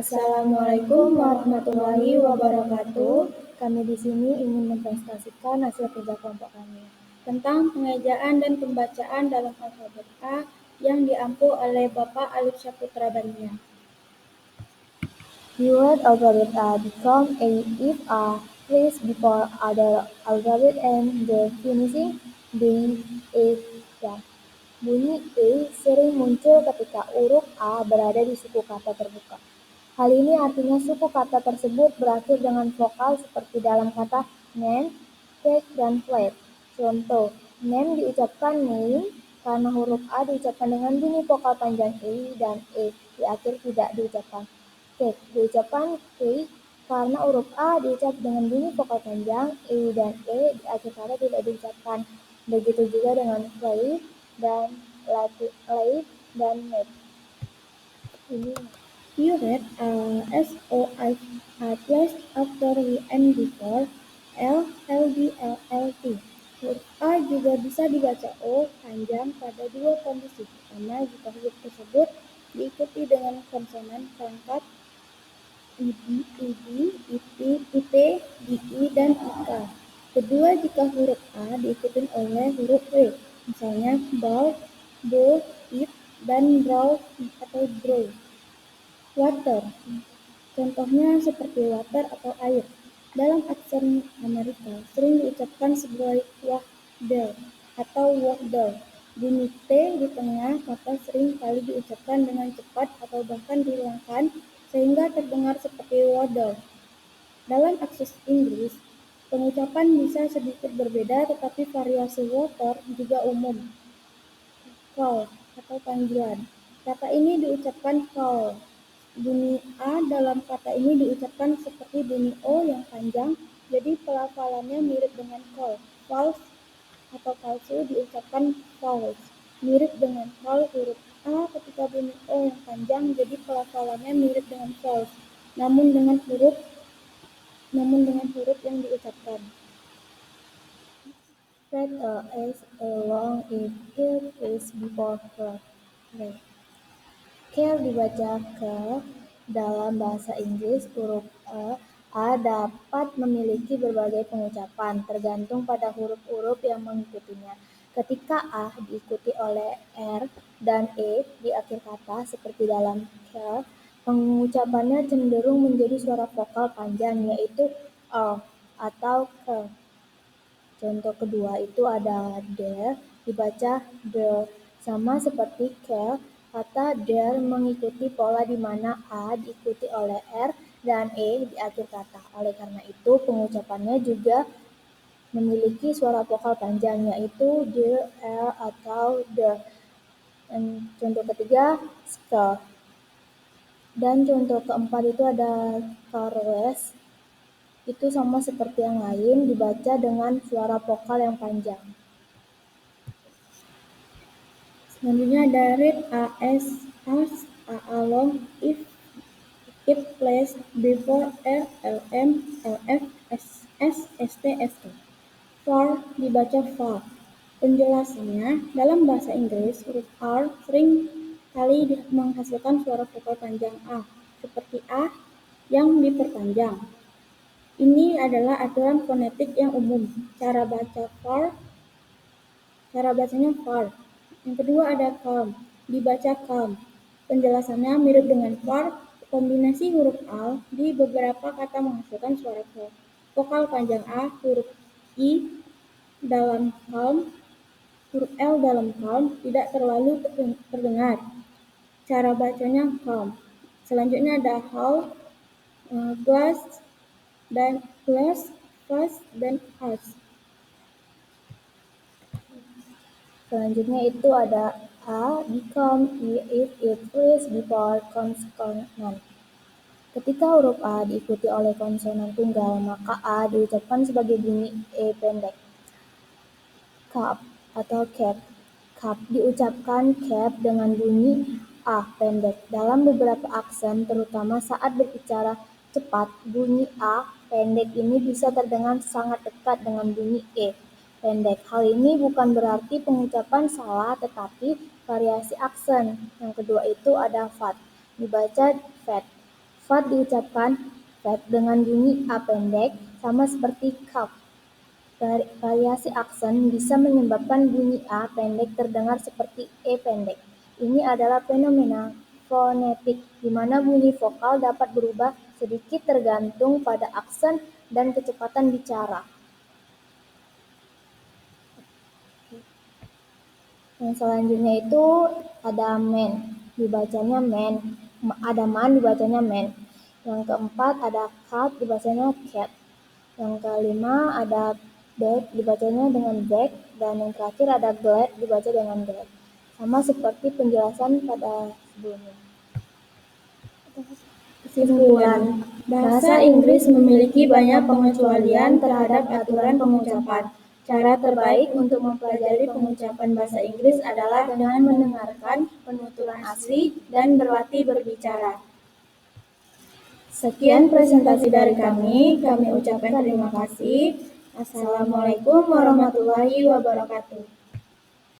Assalamualaikum warahmatullahi wabarakatuh. Kami di sini ingin mempresentasikan hasil kerja kelompok kami tentang pengejaan dan pembacaan dalam alfabet A yang diampu oleh Bapak Alif Syahputra Bania. The word alphabet A become A if A place before other alphabet and the finishing being A. Bunyi E sering muncul ketika huruf A berada di suku kata terbuka. Hal ini artinya suku kata tersebut berakhir dengan vokal seperti dalam kata name, cake, dan plate. Contoh, name diucapkan name karena huruf A diucapkan dengan bunyi vokal panjang E dan E di akhir tidak diucapkan. Cake diucapkan cake karena huruf A diucap dengan bunyi vokal panjang E dan E di akhir kata tidak diucapkan. Begitu juga dengan plate dan late dan mate. Ini you read SOI placed after and before L, LD, LLT. Huruf A juga bisa dibaca O panjang pada dua kondisi. Pertama, jika huruf tersebut diikuti dengan konsonan pangkat ID, ID, IT, IT, DI, dan IK. Kedua, jika huruf A diikuti oleh huruf W, misalnya ball, bow, it, dan draw atau draw. Water, contohnya seperti water atau air. Dalam aksen Amerika, sering diucapkan sebagai wahdle atau wahdle. Bunyi T di tengah kata sering kali diucapkan dengan cepat atau bahkan dihilangkan sehingga terdengar seperti waddle. Dalam aksen Inggris, pengucapan bisa sedikit berbeda tetapi variasi water juga umum. Call atau panggilan. Kata ini diucapkan call. Bunyi A dalam kata ini diucapkan seperti bunyi O yang panjang, jadi pelafalannya mirip dengan call. False atau palsu diucapkan false, mirip dengan call. Huruf A ketika bunyi O yang panjang, jadi pelafalannya mirip dengan false, namun dengan huruf yang diucapkan. Write a S along if here is before care. Care dibaca ke. Dalam bahasa Inggris, huruf A dapat memiliki berbagai pengucapan, tergantung pada huruf-huruf yang mengikutinya. Ketika A diikuti oleh R dan E di akhir kata, seperti dalam care, pengucapannya cenderung menjadi suara vokal panjang, yaitu atau ke. Contoh kedua itu ada there, dibaca the, sama seperti care. Kata there mengikuti pola di mana A diikuti oleh R dan E di akhir kata. Oleh karena itu, pengucapannya juga memiliki suara vokal panjang, yaitu the, L, atau the. Dan contoh ketiga, skull. Dan contoh keempat itu ada careless. Itu sama seperti yang lain, dibaca dengan suara vokal yang panjang. Selanjutnya ada read as along if placed before R, LM, LF, SS, ST, ST. For dibaca for. Penjelasannya, dalam bahasa Inggris, huruf R sering kali menghasilkan suara vokal panjang A, seperti A yang diperpanjang. Ini adalah aturan fonetik yang umum. Cara bacanya far. Yang kedua ada calm, dibaca calm. Penjelasannya mirip dengan far, kombinasi huruf A di beberapa kata menghasilkan suara vokal panjang A, huruf I dalam calm, huruf L dalam calm tidak terlalu terdengar. Cara bacanya calm. Selanjutnya ada how, glass, dan glass, fast, dan us. Selanjutnya itu ada A, become, if, it, please, before konsonan. Ketika huruf A diikuti oleh konsonan tunggal, maka A diucapkan sebagai bunyi E pendek. Cup atau cap. Cup diucapkan cap dengan bunyi A pendek. Dalam beberapa aksen, terutama saat berbicara cepat, bunyi A pendek ini bisa terdengar sangat dekat dengan bunyi E pendek. Hal ini bukan berarti pengucapan salah, tetapi variasi aksen. Yang kedua itu ada fat, dibaca fat. Fat diucapkan fat dengan bunyi A pendek, sama seperti cup. Variasi aksen bisa menyebabkan bunyi A pendek terdengar seperti E pendek. Ini adalah fenomena fonetik, di mana bunyi vokal dapat berubah sedikit tergantung pada aksen dan kecepatan bicara. Yang selanjutnya itu ada man, dibacanya man. Ada man, dibacanya man. Yang keempat ada cat, dibacanya cat. Yang kelima ada bag, dibacanya dengan bag. Dan yang terakhir ada glad, dibaca dengan glad. Sama seperti penjelasan pada sebelumnya. Kesimpulan, bahasa Inggris memiliki banyak pengecualian terhadap aturan pengucapan. Cara terbaik untuk mempelajari pengucapan bahasa Inggris adalah dengan mendengarkan penuturan asli dan berlatih berbicara. Sekian presentasi dari kami ucapkan terima kasih. Assalamualaikum warahmatullahi wabarakatuh.